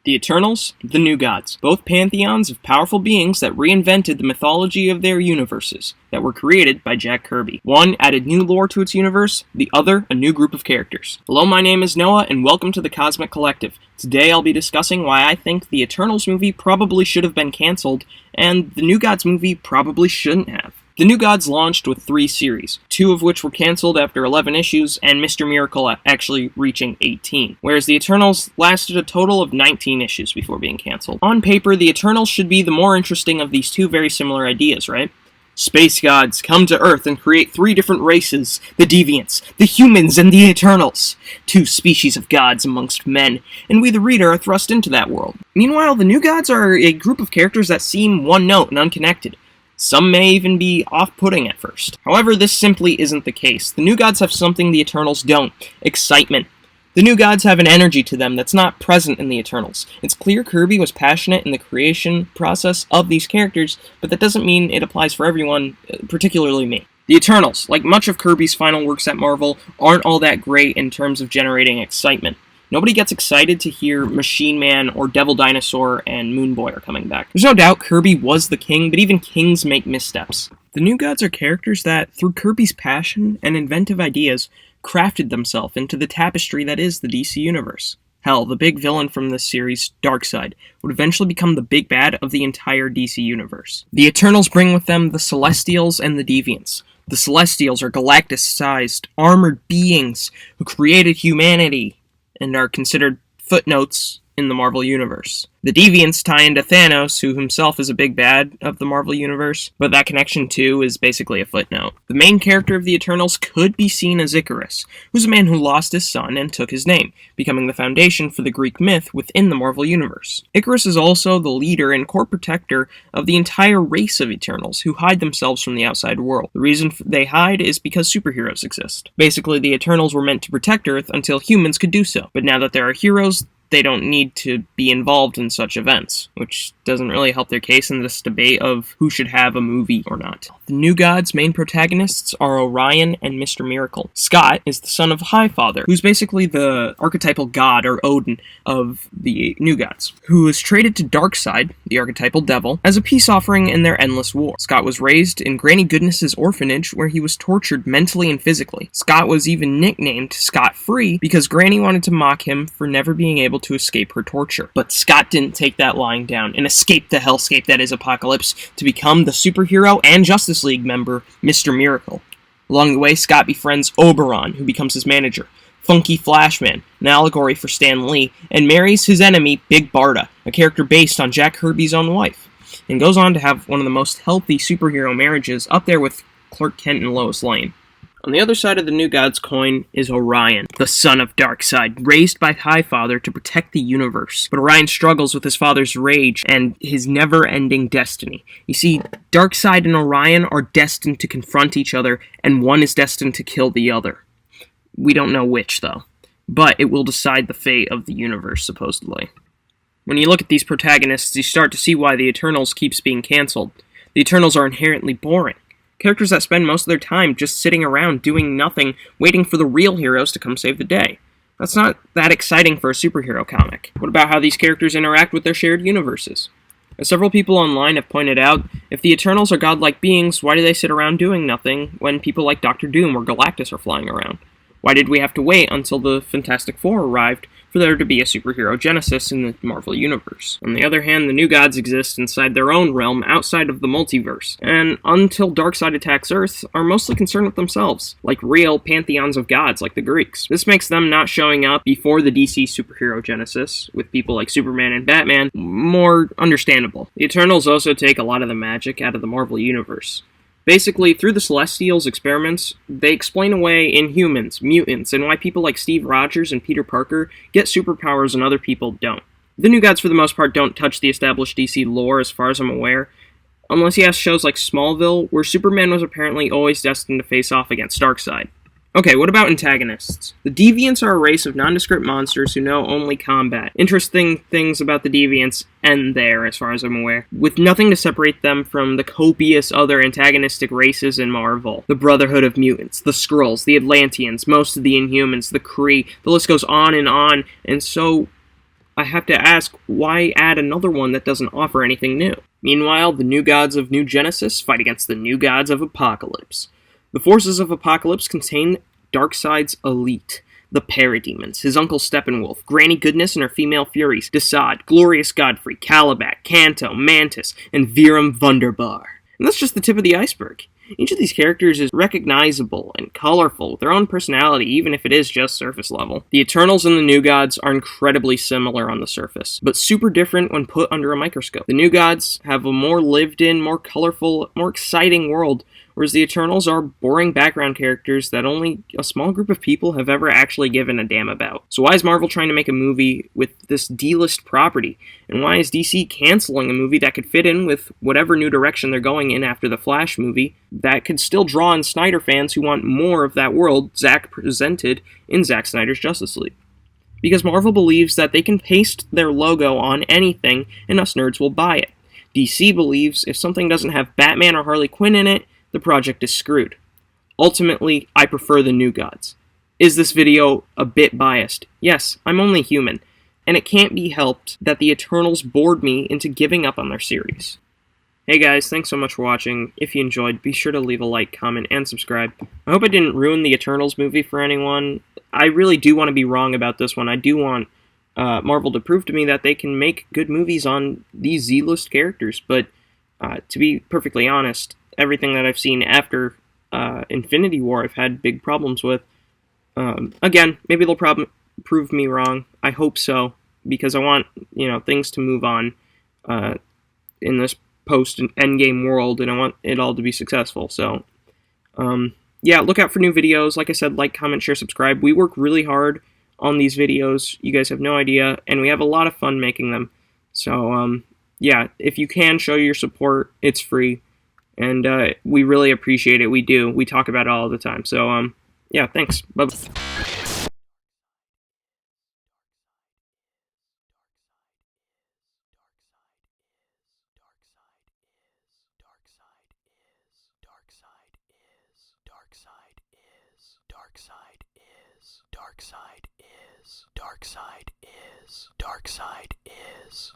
The Eternals, the New Gods, both pantheons of powerful beings that reinvented the mythology of their universes, that were created by Jack Kirby. One added new lore to its universe, the other a new group of characters. Hello, my name is Noah, and welcome to the Cosmic Collective. Today I'll be discussing why I think the Eternals movie probably should have been cancelled, and the New Gods movie probably shouldn't have. The New Gods launched with 3 series, 2 of which were cancelled after 11 issues, and Mr. Miracle actually reaching 18, whereas the Eternals lasted a total of 19 issues before being cancelled. On paper, the Eternals should be the more interesting of these 2 very similar ideas, right? Space gods come to Earth and create 3 different races, the Deviants, the Humans, and the Eternals. 2 species of gods amongst men, and we the reader are thrust into that world. Meanwhile, the New Gods are a group of characters that seem one-note and unconnected. Some may even be off-putting at first. However, this simply isn't the case. The New Gods have something the Eternals don't: excitement. The New Gods have an energy to them that's not present in the Eternals. It's clear Kirby was passionate in the creation process of these characters, but that doesn't mean it applies for everyone, particularly me. The Eternals, like much of Kirby's final works at Marvel, aren't all that great in terms of generating excitement. Nobody gets excited to hear Machine Man or Devil Dinosaur and Moon Boy are coming back. There's no doubt Kirby was the king, but even kings make missteps. The New Gods are characters that, through Kirby's passion and inventive ideas, crafted themselves into the tapestry that is the DC Universe. Hell, the big villain from this series, Darkseid, would eventually become the big bad of the entire DC Universe. The Eternals bring with them the Celestials and the Deviants. The Celestials are Galactus-sized, armored beings who created humanity and are considered footnotes in the Marvel Universe. The Deviants tie into Thanos, who himself is a big bad of the Marvel Universe, but that connection too is basically a footnote. The main character of the Eternals could be seen as Icarus, who's a man who lost his son and took his name, becoming the foundation for the Greek myth within the Marvel Universe. Icarus is also the leader and core protector of the entire race of Eternals, who hide themselves from the outside world. The reason they hide is because superheroes exist. Basically, the Eternals were meant to protect Earth until humans could do so, but now that there are heroes, they don't need to be involved in such events, which doesn't really help their case in this debate of who should have a movie or not. The New Gods' main protagonists are Orion and Mr. Miracle. Scott is the son of Highfather, who's basically the archetypal god, or Odin, of the New Gods, who is traded to Darkseid, the archetypal devil, as a peace offering in their endless war. Scott was raised in Granny Goodness's orphanage, where he was tortured mentally and physically. Scott was even nicknamed Scott-Free because Granny wanted to mock him for never being able to escape her torture. But Scott didn't take that lying down and escaped the hellscape that is Apocalypse to become the superhero and Justice League member, Mr. Miracle. Along the way, Scott befriends Oberon, who becomes his manager, Funky Flashman, an allegory for Stan Lee, and marries his enemy, Big Barda, a character based on Jack Kirby's own wife, and goes on to have one of the most healthy superhero marriages, up there with Clark Kent and Lois Lane. On the other side of the New Gods coin is Orion, the son of Darkseid, raised by Highfather to protect the universe. But Orion struggles with his father's rage and his never-ending destiny. You see, Darkseid and Orion are destined to confront each other, and one is destined to kill the other. We don't know which, though. But it will decide the fate of the universe, supposedly. When you look at these protagonists, you start to see why the Eternals keeps being cancelled. The Eternals are inherently boring. Characters that spend most of their time just sitting around doing nothing, waiting for the real heroes to come save the day. That's not that exciting for a superhero comic. What about how these characters interact with their shared universes? As several people online have pointed out, if the Eternals are godlike beings, why do they sit around doing nothing when people like Doctor Doom or Galactus are flying around? Why did we have to wait until the Fantastic Four arrived for there to be a superhero genesis in the Marvel Universe? On the other hand, the New Gods exist inside their own realm outside of the multiverse, and until Darkseid attacks Earth, are mostly concerned with themselves, like real pantheons of gods like the Greeks. This makes them not showing up before the DC superhero genesis, with people like Superman and Batman, more understandable. The Eternals also take a lot of the magic out of the Marvel Universe. Basically, through the Celestials' experiments, they explain away Inhumans, mutants, and why people like Steve Rogers and Peter Parker get superpowers and other people don't. The New Gods, for the most part, don't touch the established DC lore as far as I'm aware, unless you ask shows like Smallville, where Superman was apparently always destined to face off against Darkseid. Okay, what about antagonists? The Deviants are a race of nondescript monsters who know only combat. Interesting things about the Deviants end there, as far as I'm aware, with nothing to separate them from the copious other antagonistic races in Marvel. The Brotherhood of Mutants, the Skrulls, the Atlanteans, most of the Inhumans, the Kree, the list goes on, and so I have to ask, why add another one that doesn't offer anything new? Meanwhile, the New Gods of New Genesis fight against the New Gods of Apocalypse. The forces of Apocalypse contain Darkseid's elite, the Parademons, his uncle Steppenwolf, Granny Goodness and her female Furies, Desaad, Glorious Godfrey, Caliban, Kanto, Mantis, and Virum Wunderbar. And that's just the tip of the iceberg. Each of these characters is recognizable and colorful with their own personality, even if it is just surface level. The Eternals and the New Gods are incredibly similar on the surface, but super different when put under a microscope. The New Gods have a more lived-in, more colorful, more exciting world, whereas the Eternals are boring background characters that only a small group of people have ever actually given a damn about. So why is Marvel trying to make a movie with this D-list property? And why is DC canceling a movie that could fit in with whatever new direction they're going in after the Flash movie that could still draw in Snyder fans who want more of that world Zack presented in Zack Snyder's Justice League? Because Marvel believes that they can paste their logo on anything and us nerds will buy it. DC believes if something doesn't have Batman or Harley Quinn in it, the project is screwed. Ultimately, I prefer the New Gods. Is this video a bit biased? Yes, I'm only human, and it can't be helped that the Eternals bored me into giving up on their series. Hey guys, thanks so much for watching. If you enjoyed, be sure to leave a like, comment, and subscribe. I hope I didn't ruin the Eternals movie for anyone. I really do want to be wrong about this one. I do want Marvel to prove to me that they can make good movies on these Z-list characters, but to be perfectly honest, everything that I've seen after Infinity War I've had big problems with. Again, maybe they'll prove me wrong. I hope so, because I want, things to move on in this post-Endgame world, and I want it all to be successful. So, yeah, look out for new videos. Like I said, like, comment, share, subscribe. We work really hard on these videos. You guys have no idea, and we have a lot of fun making them. So, yeah, if you can show your support, it's free. And we really appreciate it. We do. We talk about it all the time. So, yeah, thanks. Bye. Darkseid is.